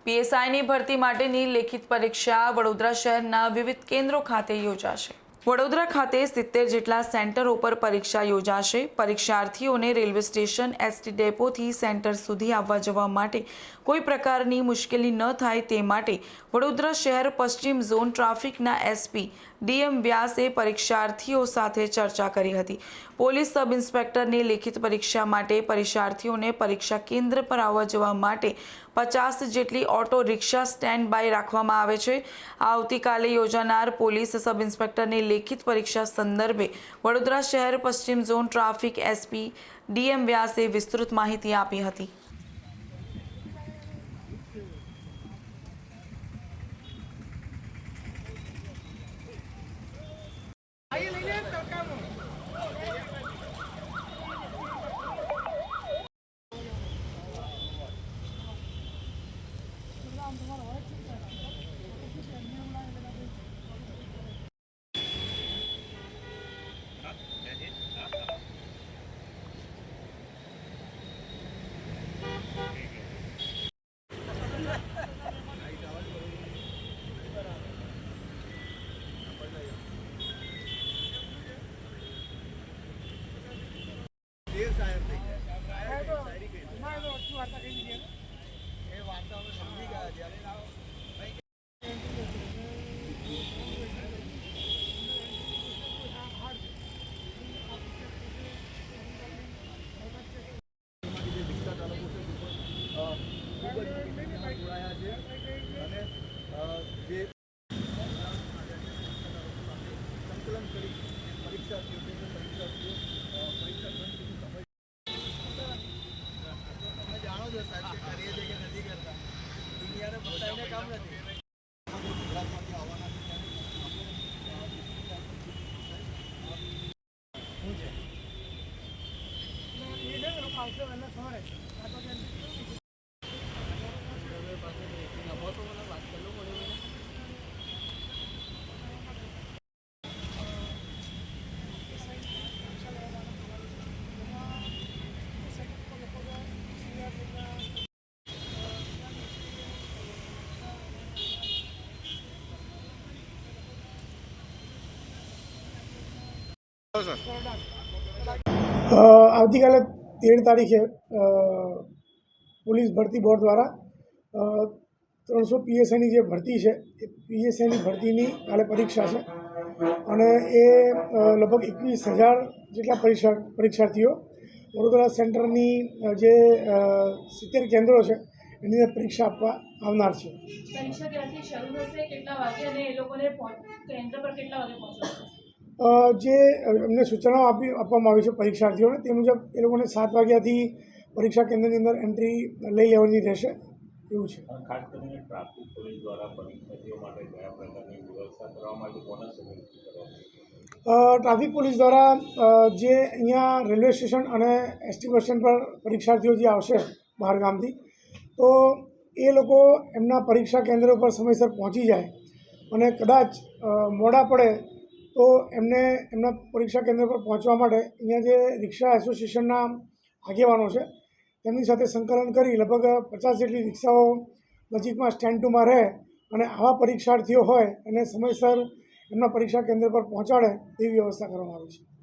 પીએસઆઈની ભરતી માટેની લેખિત પરીક્ષા વડોદરા શહેરના વિવિધ કેન્દ્રો ખાતે યોજાશે। વડોદરા ખાતે 70 જેટલા સેન્ટરો પર પરીક્ષા યોજાશે। પરીક્ષાર્થીઓને રેલવે સ્ટેશન એસટી ડેપોથી સેન્ટર સુધી આવવા જવા માટે કોઈ પ્રકારની મુશ્કેલી ન થાય તે માટે વડોદરા શહેર પશ્ચિમ ઝોન ટ્રાફિકના એસપી ડીએમ વ્યાસે પરીક્ષાર્થીઓ સાથે ચર્ચા કરી હતી। પોલીસ સબ ઇન્સ્પેક્ટરની લેખિત પરીક્ષા માટે પરીક્ષાર્થીઓને પરીક્ષા કેન્દ્ર પર આવવા જવા માટે 50 જેટલી ઓટો રિક્ષા સ્ટેન્ડ બાય રાખવામાં આવે છે। આવતીકાલે યોજાનાર પોલીસ સબ ઇન્સ્પેક્ટરની લેખિત પરીક્ષા સંદર્ભે વડોદરા શહેર પશ્ચિમ ઝોન ટ્રાફિક એસપી ડીએમ વ્યાસે વિસ્તૃત માહિતી આપી હતી। આવતીકાલે 13 તારીખે પોલીસ ભરતી બોર્ડ દ્વારા 300 પીએસઆઈની જે ભરતી છે એ પીએસઆઈની ભરતીની કાલે પરીક્ષા છે અને એ લગભગ 21,000 જેટલા પરીક્ષાર્થીઓ વડોદરા સેન્ટરની જે 70 કેન્દ્રો છે એની અંદર પરીક્ષા આપવા આવનાર છે। પરીક્ષા ક્યાંથી શરૂ થશે, કેટલા વાગે અને એ લોકોને કેન્દ્ર પર કેટલા વાગે પહોંચવાનું? જે એમને સૂચનાઓ આપવામાં આવી છે પરીક્ષાર્થીઓને તે મુજબ એ લોકોને 7 વાગ્યાથી પરીક્ષા કેન્દ્રની અંદર એન્ટ્રી લઈ લેવાની રહેશે એવું છે। ખાસ કરીને ટ્રાફિક પોલીસ દ્વારા પરીક્ષાર્થીઓ માટે કયા પ્રકારની વ્યવસ્થા કરવામાં આવી, કોના સહયોગથી કરવામાં? ટ્રાફિક પોલીસ દ્વારા જે અહીંયા રેલવે સ્ટેશન અને એસટી બસ સ્ટેન્ડ પર પરીક્ષાર્થીઓ જે આવશે બહાર ગામથી તો એ લોકો એમના પરીક્ષા કેન્દ્ર પર સમયસર પહોંચી જાય અને કદાચ મોડા પડે તો એમને એમના પરીક્ષા કેન્દ્ર પર પહોંચવા માટે અહીંયા જે રિક્ષા એસોસિએશનના આગેવાનો છે તેમની સાથે સંકલન કરી લગભગ 50 જેટલી રિક્ષાઓ નજીકમાં સ્ટેન્ડ ટુમાં રહે અને આવા પરીક્ષાર્થીઓ હોય એને સમયસર એમના પરીક્ષા કેન્દ્ર પર પહોંચાડે તેવી વ્યવસ્થા કરવામાં આવી છે।